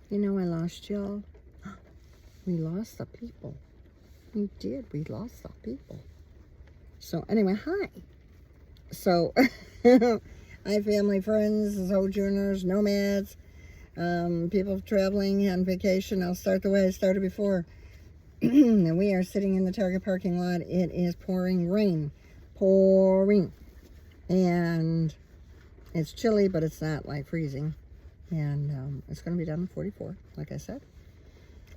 You know, I lost y'all. We lost the people. We did. We lost the people. So anyway, hi. So hi, family, friends, sojourners, nomads, people traveling on vacation. I'll start the way I started before. And we are sitting in the Target parking lot. It is pouring rain. Pouring. And it's chilly, but it's not like freezing. And it's going to be down to 44, like I said.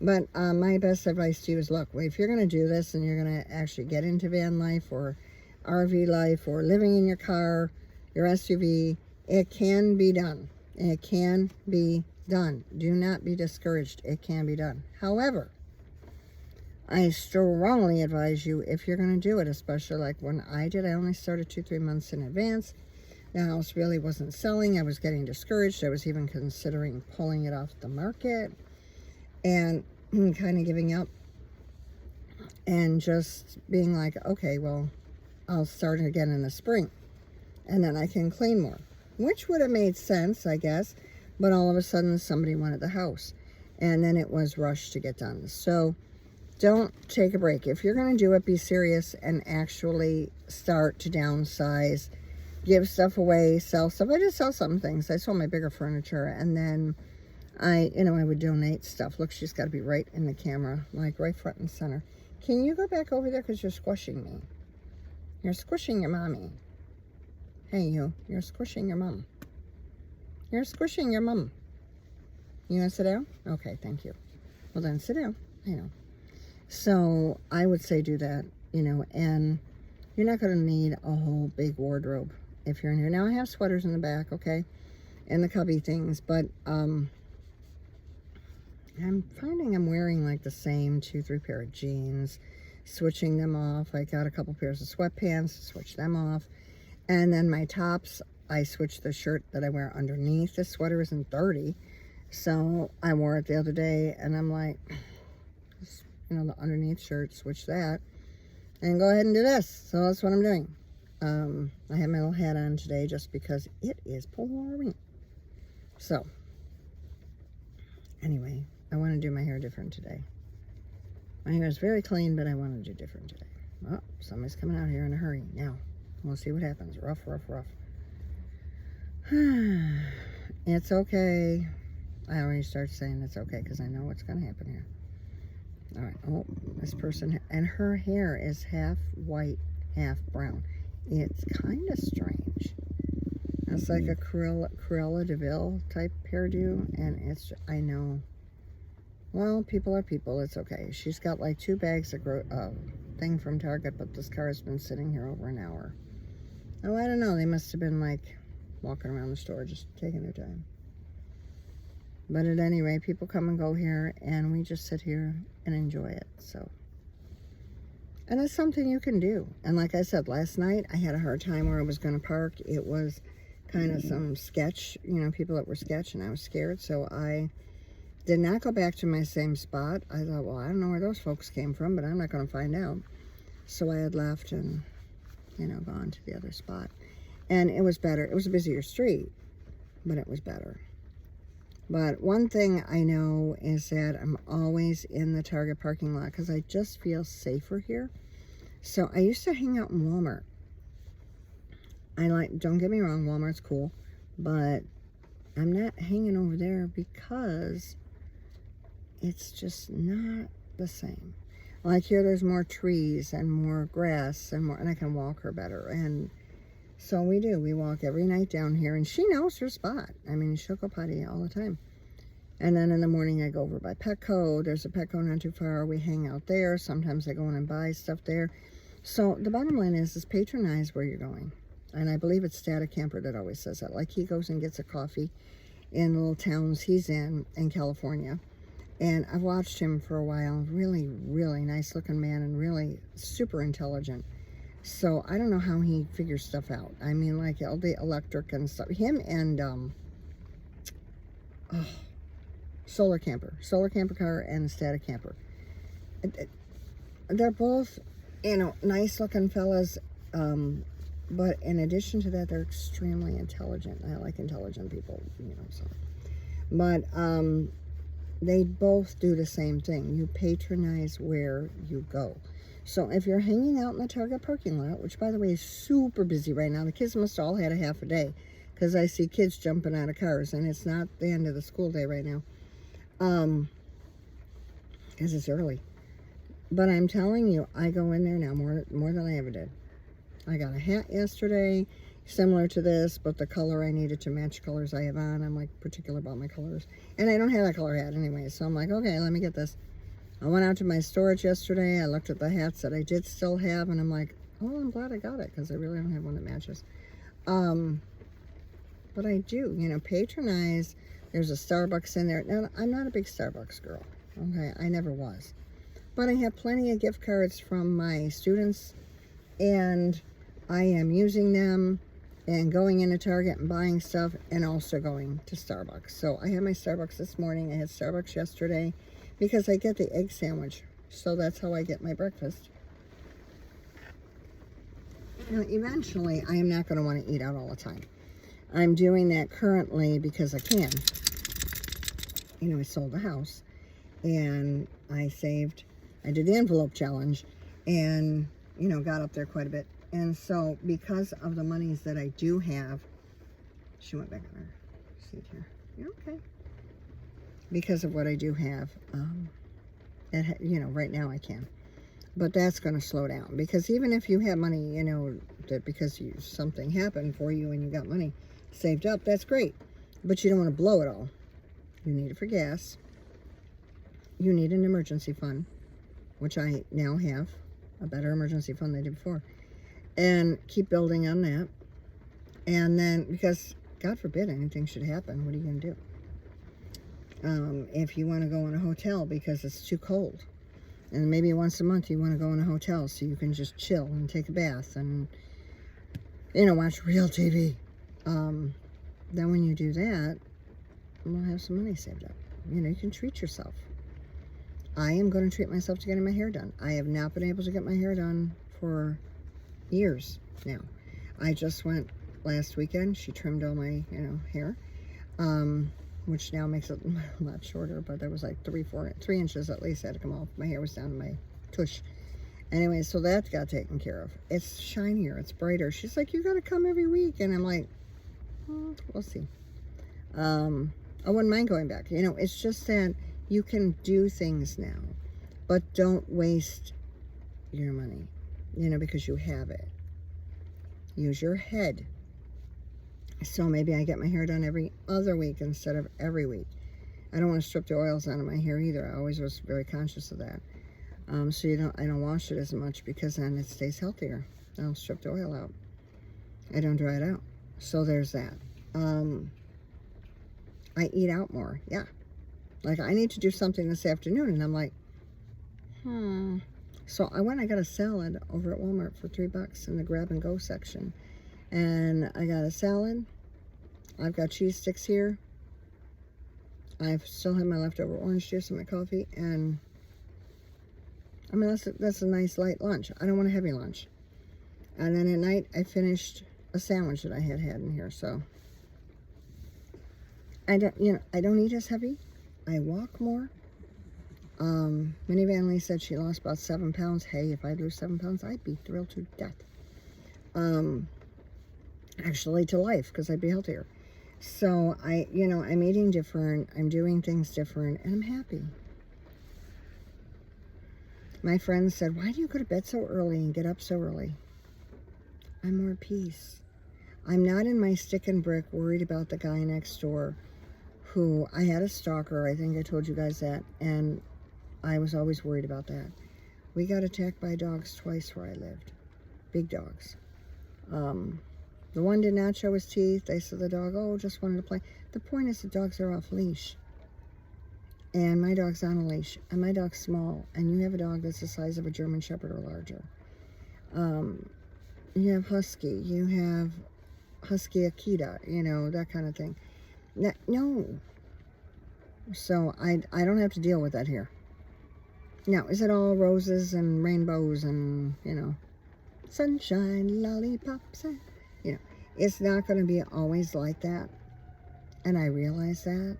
But my best advice to you is, look, if you're going to do this and you're going to actually get into van life or RV life or living in your car, your SUV, it can be done. It can be done. Do not be discouraged. It can be done. However, I strongly advise you, if you're going to do it, especially like when I did, I only started 2-3 months in advance. The house really wasn't selling. I was getting discouraged. I was even considering pulling it off the market and kind of giving up and just being like, okay, well, I'll start again in the spring and then I can clean more, which would have made sense, I guess. But all of a sudden somebody wanted the house and then it was rushed to get done. So don't take a break. If you're going to do it, be serious and actually start to downsize, give stuff away, sell stuff. I just sell some things. I sold my bigger furniture and then I would donate stuff. Look, she's got to be right in the camera, like right front and center. Can you go back over there because you're squishing me? You're squishing your mommy. Hey, you're squishing your mom. You're squishing your mom. You want to sit down? Okay, thank you. Well, then sit down. So I would say do that, and you're not going to need a whole big wardrobe if you're in here. Now, I have sweaters in the back, okay, and the cubby things, but I'm finding I'm wearing like the same 2-3 pair of jeans, switching them off. I got a couple pairs of sweatpants, switch them off. And then my tops, I switched the shirt that I wear underneath. This sweater isn't dirty. So I wore it the other day and I'm like, the underneath shirt, switch that. And go ahead and do this. So that's what I'm doing. I have my little hat on today just because it is pouring. So, anyway, I want to do my hair different today. My hair is very clean, but I want to do different today. Oh, somebody's coming out here in a hurry. Now, we'll see what happens. Rough, rough, rough. It's okay. I already start saying it's okay because I know what's going to happen here. All right. Oh, this person, and her hair is half white, half brown. It's kind of strange. It's like a Cruella de Vil type hairdo, and I know. Well, people are people. It's okay. She's got like 2 bags of thing from Target, but this car has been sitting here over an hour. Oh, I don't know. They must have been like walking around the store, just taking their time. But at any rate, people come and go here, and we just sit here and enjoy it. So, and it's something you can do. And like I said, last night I had a hard time where I was going to park. It was kind of some sketch, people that were sketch, and I was scared. So I did not go back to my same spot. I thought, well, I don't know where those folks came from, but I'm not going to find out. So I had left and, gone to the other spot. And it was better. It was a busier street, but it was better. But one thing I know is that I'm always in the Target parking lot because I just feel safer here. So I used to hang out in Walmart. Don't get me wrong, Walmart's cool, but I'm not hanging over there because it's just not the same. Like here, there's more trees and more grass and I can walk her better. And so we walk every night down here, and she knows her spot. I mean, she'll go potty all the time. And then in the morning, I go over by Petco. There's a Petco not too far. We hang out there. Sometimes I go in and buy stuff there. So the bottom line is patronize where you're going. And I believe it's Static Camper that always says that. Like he goes and gets a coffee in the little towns he's in California. And I've watched him for a while. Really, really nice looking man and really super intelligent. So I don't know how he figures stuff out. I mean, like all the electric and stuff. Him and Solar Camper car and Static Camper. They're both, nice looking fellas. But in addition to that, they're extremely intelligent. I like intelligent people, so. But they both do the same thing. You patronize where you go. So if you're hanging out in the Target parking lot, which by the way is super busy right now, the kids must all had a half a day because I see kids jumping out of cars, and it's not the end of the school day right now, because it's early. But I'm telling you, I go in there now more than I ever did. I got a hat yesterday, similar to this, but the color I needed to match colors I have on. I'm like particular about my colors. And I don't have that color hat anyway, so I'm like, okay, let me get this. I went out to my storage yesterday. I looked at the hats that I did still have, and I'm like, oh, I'm glad I got it, because I really don't have one that matches. But I do, patronize. There's a Starbucks in there. Now, I'm not a big Starbucks girl, okay? I never was. But I have plenty of gift cards from my students, and I am using them and going into Target and buying stuff, and also going to Starbucks. So I had my Starbucks this morning. I had Starbucks yesterday because I get the egg sandwich. So that's how I get my breakfast. Now, eventually, I am not going to want to eat out all the time. I'm doing that currently because I can. I sold the house, and I did the envelope challenge, and, got up there quite a bit. And so, because of the monies that I do have, she went back on her seat here. You're okay. Because of what I do have, right now I can. But that's going to slow down. Because even if you have money, that because something happened for you and you got money saved up, that's great. But you don't want to blow it all. You need it for gas. You need an emergency fund, which I now have a better emergency fund than I did before. And keep building on that. And then, because God forbid anything should happen, what are you going to do? If you want to go in a hotel because it's too cold, and maybe once a month you want to go in a hotel so you can just chill and take a bath and, watch real TV. Then when you do that, we'll have some money saved up. You can treat yourself. I am going to treat myself to getting my hair done. I have not been able to get my hair done for years now. I just went last weekend. She trimmed all my, hair, which now makes it a lot shorter, but there was like 3 inches at least had to come off. My hair was down to my tush. Anyway, so that got taken care of. It's shinier, it's brighter. She's like, you got to come every week. And I'm like, we'll see. I wouldn't mind going back. It's just that you can do things now, but don't waste your money, because you have it. Use your head. So maybe I get my hair done every other week instead of every week. I don't want to strip the oils out of my hair either. I always was very conscious of that. So I don't wash it as much, because then it stays healthier. I don't strip the oil out. I don't dry it out. So there's that. I eat out more. Yeah. Like, I need to do something this afternoon, and I'm like, So I got a salad over at Walmart for $3 in the grab and go section. And I got a salad. I've got cheese sticks here. I still have my leftover orange juice and my coffee. And I mean, that's a nice light lunch. I don't want a heavy lunch. And then at night, I finished a sandwich that I had in here. So I don't eat as heavy. I walk more. Minnie Van Lee said she lost about 7 pounds. Hey, if I lose 7 pounds, I'd be thrilled to death. Actually to life, because I'd be healthier. So I'm eating different. I'm doing things different, and I'm happy. My friend said, why do you go to bed so early and get up so early? I'm more at peace. I'm not in my stick and brick worried about the guy next door who I had a stalker. I think I told you guys that, and I was always worried about that. We got attacked by dogs twice where I lived. Big dogs. The one did not show his teeth. They said the dog, just wanted to play. The point is the dogs are off leash. And my dog's on a leash. And my dog's small. And you have a dog that's the size of a German Shepherd or larger. You have Husky. You have Husky Akita. That kind of thing. No. So I don't have to deal with that here. Now, is it all roses and rainbows and, sunshine, lollipops, it's not going to be always like that. And I realize that.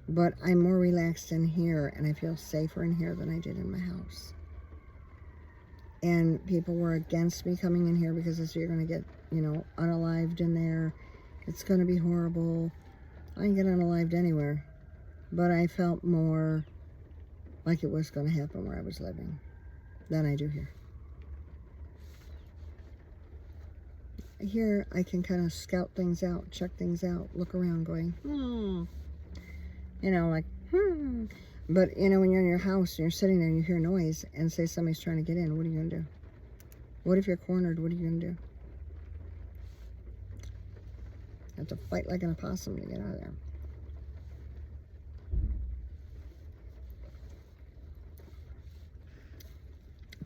But I'm more relaxed in here, and I feel safer in here than I did in my house. And people were against me coming in here because they said you're going to get, unalived in there. It's going to be horrible. I didn't get unalived anywhere. But I felt more like it was going to happen where I was living than I do here. Here, I can kind of scout things out, check things out, look around going, But, when you're in your house and you're sitting there and you hear noise and say somebody's trying to get in, what are you going to do? What if you're cornered? What are you going to do? You have to fight like an opossum to get out of there.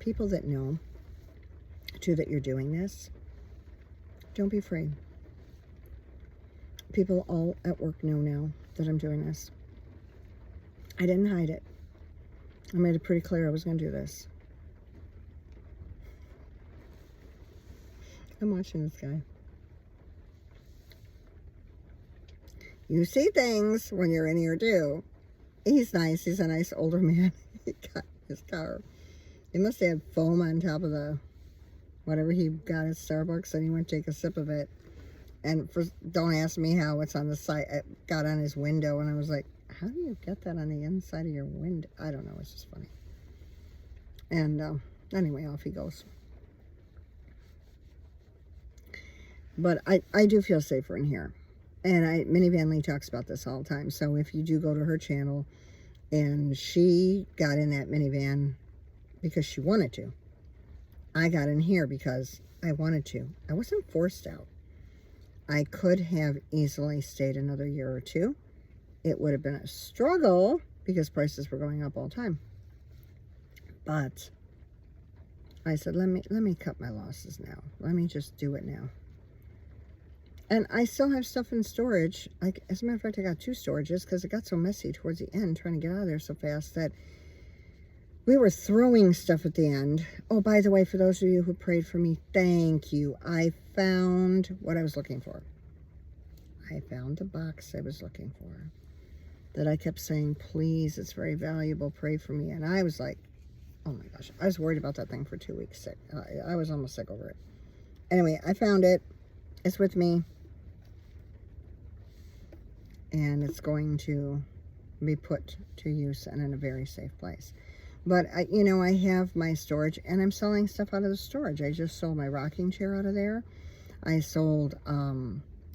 People that know, too, that you're doing this, don't be afraid. People all at work know now that I'm doing this. I didn't hide it. I made it pretty clear I was going to do this. I'm watching this guy. You see things when you're in here too. He's nice. He's a nice older man. He got his car. He must have had foam on top of the whatever he got at Starbucks, and he went to take a sip of it. And don't ask me how it's on the side. It got on his window, and I was like, how do you get that on the inside of your window? I don't know. It's just funny. And anyway, off he goes. But I do feel safer in here. And Minivan Lee talks about this all the time. So if you do go to her channel, and she got in that minivan because she wanted to. I got in here because I wanted to. I wasn't forced out. I could have easily stayed another year or two. It would have been a struggle because prices were going up all the time. But I said, let me cut my losses now. Let me just do it now. And I still have stuff in storage. Like, as a matter of fact, I got 2 storages because it got so messy towards the end trying to get out of there so fast that we were throwing stuff at the end. Oh, by the way, for those of you who prayed for me, thank you. I found what I was looking for. I found the box I was looking for. That I kept saying, please, it's very valuable, pray for me. And I was like, oh my gosh, I was worried about that thing for 2 weeks sick. I was almost sick over it. Anyway, I found it. It's with me. And it's going to be put to use and in a very safe place. But, I have my storage, and I'm selling stuff out of the storage. I just sold my rocking chair out of there. I sold a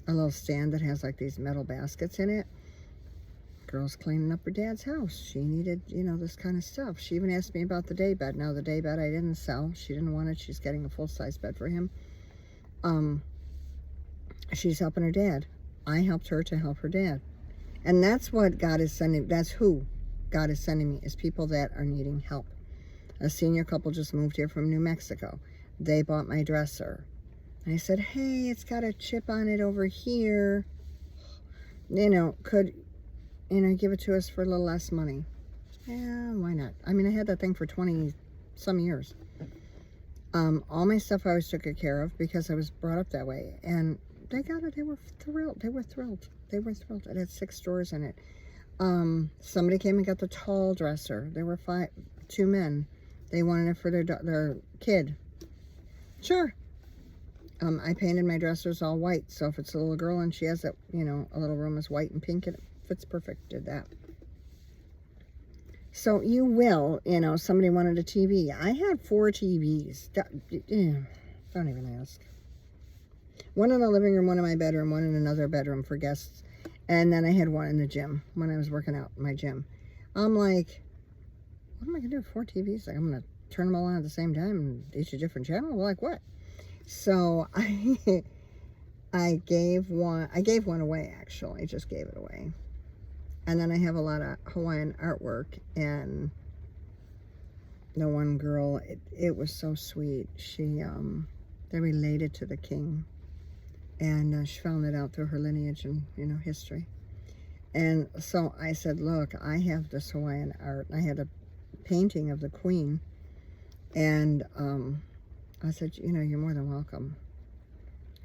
little stand that has, like, these metal baskets in it. Girl's cleaning up her dad's house. She needed, this kind of stuff. She even asked me about the day bed. Now, the day bed I didn't sell. She didn't want it. She's getting a full-size bed for him. She's helping her dad. I helped her to help her dad. And that's what God is sending. That's who God is sending me, is people that are needing help. A senior couple just moved here from New Mexico. They bought my dresser. I said, hey, it's got a chip on it over here. Could, give it to us for a little less money? Yeah, why not? I mean, I had that thing for 20-some years. All my stuff I always took good care of because I was brought up that way. And they got it. They were thrilled. They were thrilled. It had 6 drawers in it. Somebody came and got the tall dresser. There were 2 men. They wanted it for their kid. Sure. I painted my dressers all white. So if it's a little girl and she has that, a little room is white and pink, it fits perfect. Did that. So you will, somebody wanted a TV. I had 4 TVs. Don't even ask. One in the living room, one in my bedroom, one in another bedroom for guests. And then I had one in the gym when I was working out in my gym. I'm like, what am I going to do with 4 TVs? Like, I'm going to turn them all on at the same time and each a different channel? Like, what? So I gave one away, actually. I just gave it away. And then I have a lot of Hawaiian artwork, and the one girl, it was so sweet. They related to the king, and she found it out through her lineage and, history. And so I said, look, I have this Hawaiian art. I had a painting of the queen, and I said, you're more than welcome.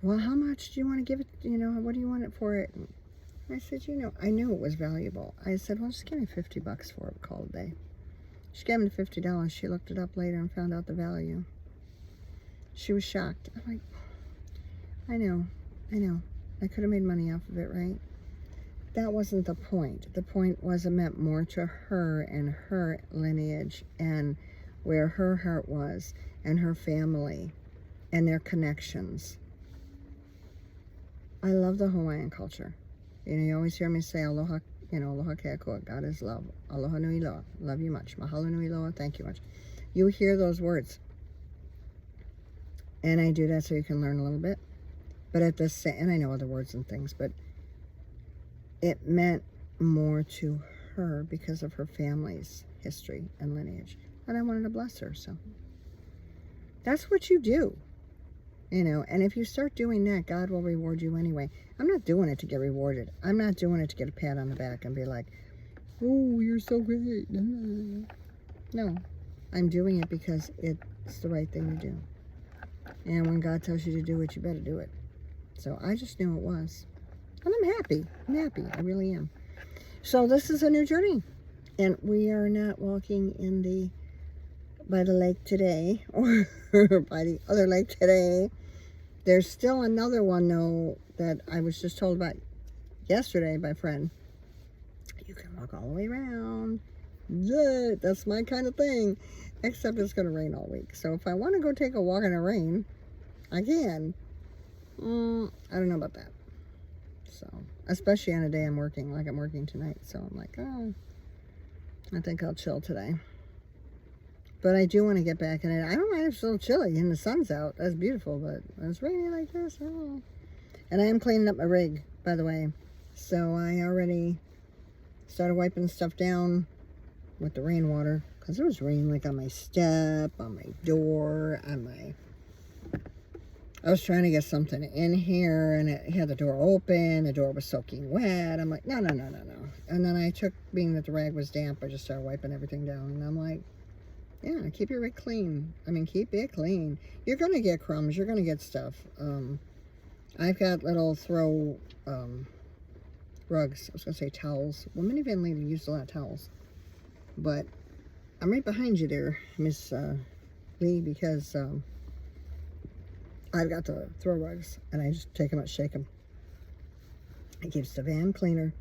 Well, how much do you want to give it? What do you want it for? I said, you know, I knew it was valuable. I said, well, just give me $50 for it, call it a day. She gave me the $50. She looked it up later and found out the value. She was shocked. I'm like, I know. I could have made money off of it, right? That wasn't the point. The point was it meant more to her and her lineage and where her heart was and her family and their connections. I love the Hawaiian culture. You know, you always hear me say aloha, you know, aloha keakua, God is love. Aloha nui loa, love you much. Mahalo nui loa, thank you much. You hear those words. And I do that so you can learn a little bit. But at the same, and I know other words and things, but it meant more to her because of her family's history and lineage. And I wanted to bless her, so. That's what you do. You know, and if you start doing that, God will reward you anyway. I'm not doing it to get rewarded. I'm not doing it to get a pat on the back and be like, oh, you're so great. No, I'm doing it because it's the right thing to do. And when God tells you to do it, you better do it. So I just knew it was. And I'm happy. I'm happy. I really am. So this is a new journey. And we are not walking by the lake today, or by the other lake today. There's still another one, though, that I was just told about yesterday by a friend. You can walk all the way around. Yeah, that's my kind of thing. Except it's going to rain all week. So if I want to go take a walk in the rain, I can. I don't know about that. So, especially on a day I'm working, like I'm working tonight. So I'm like, oh, I think I'll chill today. But I do want to get back in it. I don't mind if it's a little chilly and the sun's out. That's beautiful. But when it's raining like this, oh. And I am cleaning up my rig, by the way. So I already started wiping stuff down with the rainwater. Because there was rain like on my step, on my door, on my... I was trying to get something in here and it had the door open. The door was soaking wet. I'm like, no. And then I took, being that the rag was damp, I just started wiping everything down. And I'm like, yeah, keep your rig clean. I mean, keep it clean. You're going to get crumbs. You're going to get stuff. I've got little throw rugs. I was going to say towels. Well, minivan lady used a lot of towels. But I'm right behind you there, Miss Lee, because I've got the throw rugs. And I just take them out, shake them. It keeps the van cleaner.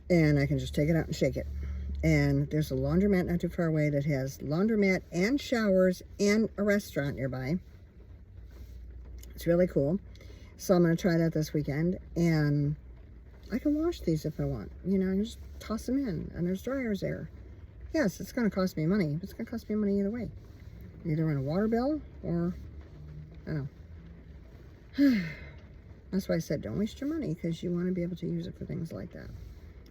And I can just take it out and shake it. And there's a laundromat not too far away that has laundromat and showers and a restaurant nearby. It's really cool. So I'm going to try that this weekend. And I can wash these if I want. You know, I can just toss them in. And there's dryers there. Yes, it's going to cost me money. But it's going to cost me money either way. Either in a water bill or, I don't know. That's why I said don't waste your money. Because you want to be able to use it for things like that.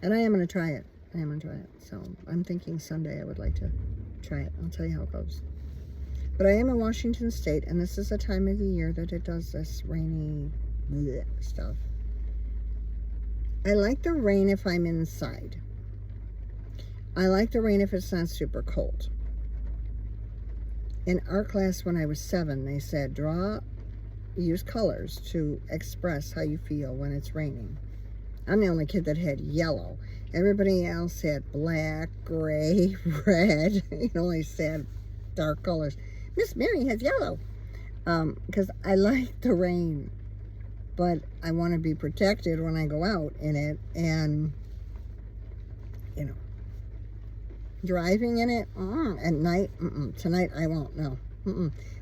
And I am going to try it. So I'm thinking Sunday I would like to try it. I'll tell you how it goes. But I am in Washington State, and this is a time of the year that it does this rainy stuff. I like the rain if I'm inside. I like the rain if it's not super cold. In art class when I was 7, they said use colors to express how you feel when it's raining. I'm the only kid that had yellow. Everybody else had black, gray, red. You only said dark colors. Miss Mary has yellow. Because I like the rain. But I want to be protected when I go out in it. And, you know, driving in it at night, tonight I won't, no.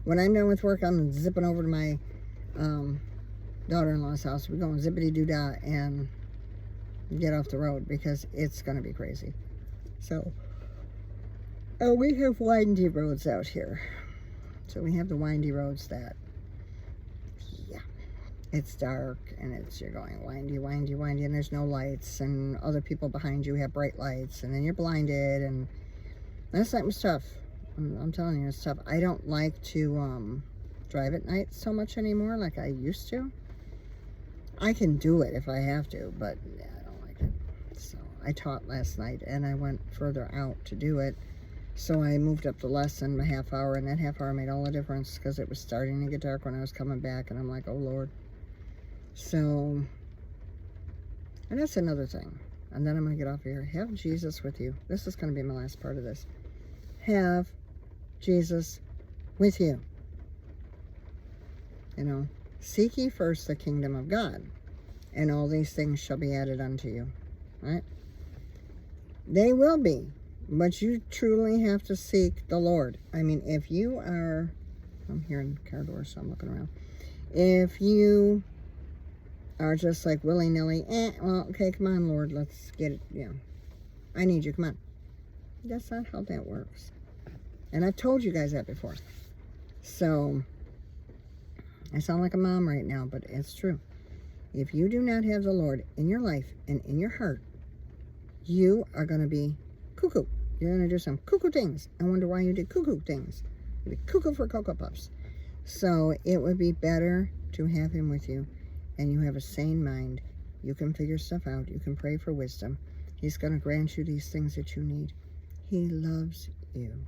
When I'm done with work, I'm zipping over to my daughter-in-law's house. We're going zippity-doo-dah and get off the road because it's going to be crazy. So, we have windy roads out here. So we have the windy roads that, yeah, it's dark and you're going windy, and there's no lights, and other people behind you have bright lights, and then you're blinded, and that's something's tough. I'm telling you, it's tough. I don't like to drive at night so much anymore like I used to. I can do it if I have to, but yeah, I don't like it. So I taught last night and I went further out to do it. So I moved up the lesson a half hour, and that half hour made all the difference because it was starting to get dark when I was coming back, and I'm like, oh Lord. So And that's another thing. And then I'm going to get off here. Have Jesus with you. This is going to be my last part of this. Have Jesus with you. You know, seek ye first the kingdom of God, and all these things shall be added unto you. Right? They will be, but you truly have to seek the Lord. I mean, if you are, I'm hearing car doors, so I'm looking around. If you are just like willy-nilly, well, okay, come on, Lord, let's get it, I need you, come on. That's not how that works. And I've told you guys that before. So, I sound like a mom right now, but it's true. If you do not have the Lord in your life and in your heart, you are going to be cuckoo. You're going to do some cuckoo things. I wonder why you did cuckoo things. You'd be cuckoo for Cocoa Puffs. So, it would be better to have him with you, and you have a sane mind. You can figure stuff out. You can pray for wisdom. He's going to grant you these things that you need. He loves you.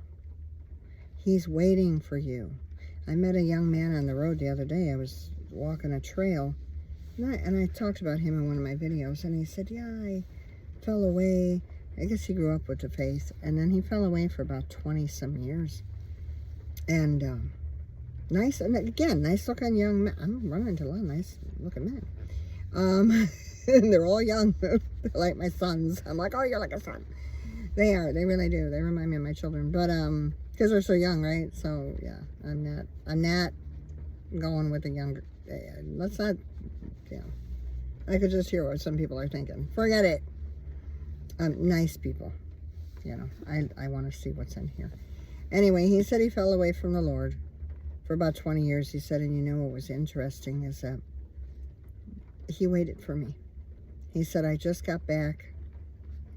He's waiting for you. I met a young man on the road the other day. I was walking a trail, and I talked about him in one of my videos, and he said, yeah, I fell away. I guess he grew up with the faith, and then he fell away for about 20-some years. And nice, and again, nice-looking young man. I'm running into a lot of nice-looking men. And they're all young. They're like my sons. I'm like, oh, you're like a son. They are. They really do. They remind me of my children. But, because they're so young, right? So, yeah, I'm not going with the younger, let's not, I could just hear what some people are thinking. Forget it. Nice people, I want to see what's in here. Anyway, he said he fell away from the Lord for about 20 years. He said, and what was interesting is that he waited for me. He said, I just got back,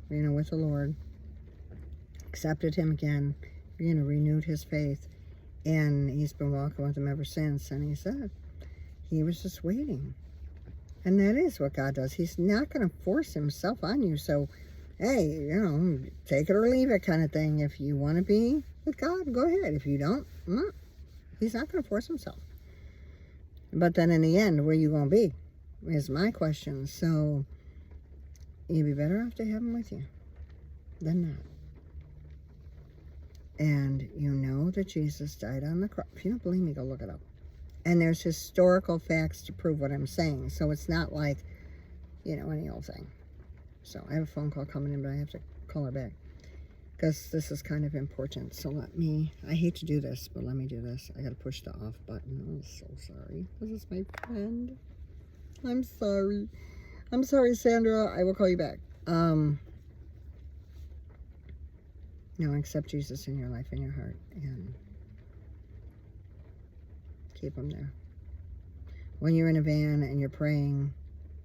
with the Lord, accepted him again, renewed his faith, and he's been walking with him ever since. And he said he was just waiting. And that is what God does. He's not going to force himself on you. So, hey, take it or leave it kind of thing. If you want to be with God, go ahead. If you don't, he's not going to force himself. But then in the end, where you going to be is my question. So, you'd be better off to have him with you than not. And you know that Jesus died on the cross. If you don't believe me, go look it up. And there's historical facts to prove what I'm saying. So it's not like, any old thing. So I have a phone call coming in, but I have to call her back. Because this is kind of important. So I hate to do this, but let me do this. I got to push the off button. I'm so sorry. This is my friend. I'm sorry. I'm sorry, Sandra. I will call you back. Accept Jesus in your life, in your heart, and keep him there. When you're in a van and you're praying,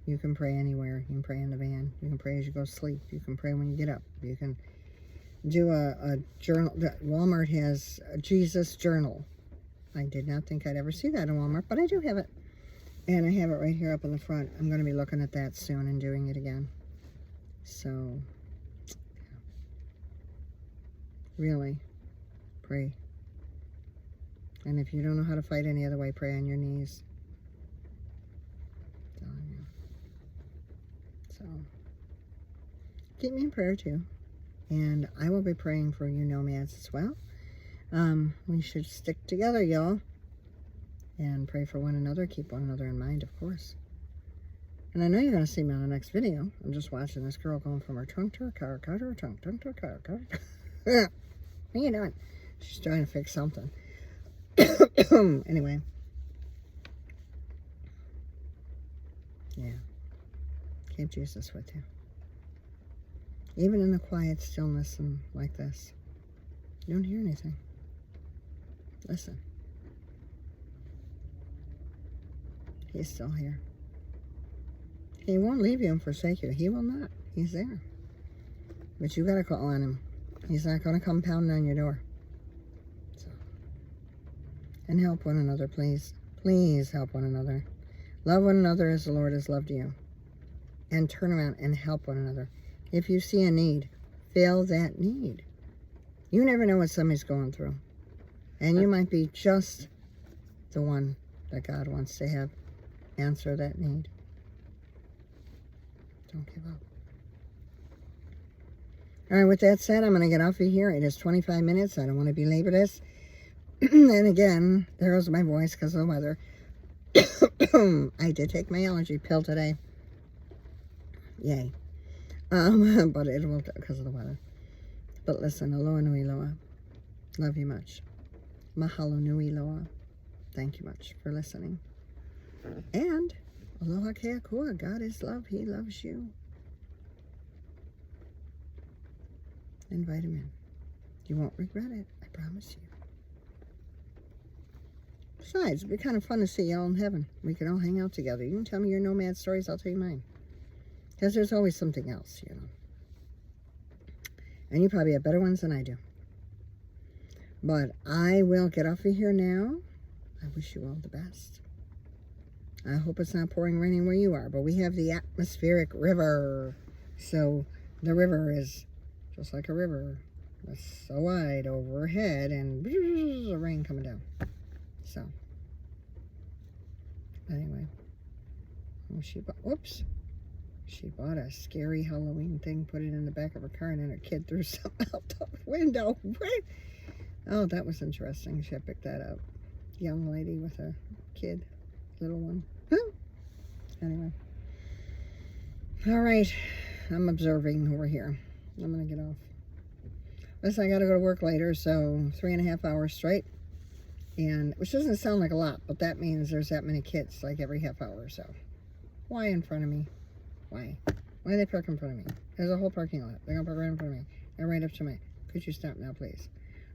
you can pray anywhere. You can pray in the van. You can pray as you go to sleep. You can pray when you get up. You can do a journal. Walmart has a Jesus journal. I did not think I'd ever see that in Walmart, but I do have it. And I have it right here up in the front. I'm going to be looking at that soon and doing it again. So, really, pray. And if you don't know how to fight any other way, pray on your knees. I'm telling you. So, keep me in prayer too. And I will be praying for you nomads as well. We should stick together, y'all. And pray for one another. Keep one another in mind, of course. And I know you're going to see me on the next video. I'm just watching this girl going from her trunk to her car to her trunk to her car. What are you doing? She's trying to fix something. Anyway. Yeah. Keep Jesus with you. Even in the quiet stillness and like this. You don't hear anything. Listen. He's still here. He won't leave you and forsake you. He will not. He's there. But you got to call on him. He's not going to come pounding on your door. So. And help one another, please. Please help one another. Love one another as the Lord has loved you. And turn around and help one another. If you see a need, fill that need. You never know what somebody's going through. And you might be just the one that God wants to have answer that need. Don't give up. All right, with that said, I'm going to get off of here. It is 25 minutes. I don't want to belabor this. And again, there goes my voice because of the weather. I did take my allergy pill today. Yay. But it will, because of the weather. But listen, aloha nui loa. Love you much. Mahalo nui loa. Thank you much for listening. And aloha ke akua. God is love. He loves you. Invite him in. You won't regret it. I promise you. Besides, it'd be kind of fun to see y'all in heaven. We could all hang out together. You can tell me your nomad stories. I'll tell you mine. Because there's always something else, you know. And you probably have better ones than I do. But I will get off of here now. I wish you all the best. I hope it's not pouring raining where you are. But we have the atmospheric river. So the river is just like a river. It's so wide overhead and the rain coming down. So, anyway. Oh, whoops. She bought a scary Halloween thing, put it in the back of her car, and then her kid threw something out the window. Oh, that was interesting. She picked that up. Young lady with a kid, little one. Anyway. All right. I'm observing over here. I'm going to get off. Listen, I got to go to work later, so 3.5 hours straight. And, which doesn't sound like a lot, but that means there's that many kids, like every half hour or so. Why in front of me? Why? Why they park in front of me? There's a whole parking lot. They're going to park right in front of me. And right up to my... Could you stop now, please?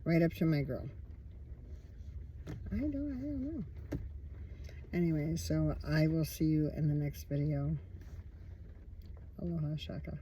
Right up to my grill. I don't know. Anyway, so I will see you in the next video. Aloha shaka.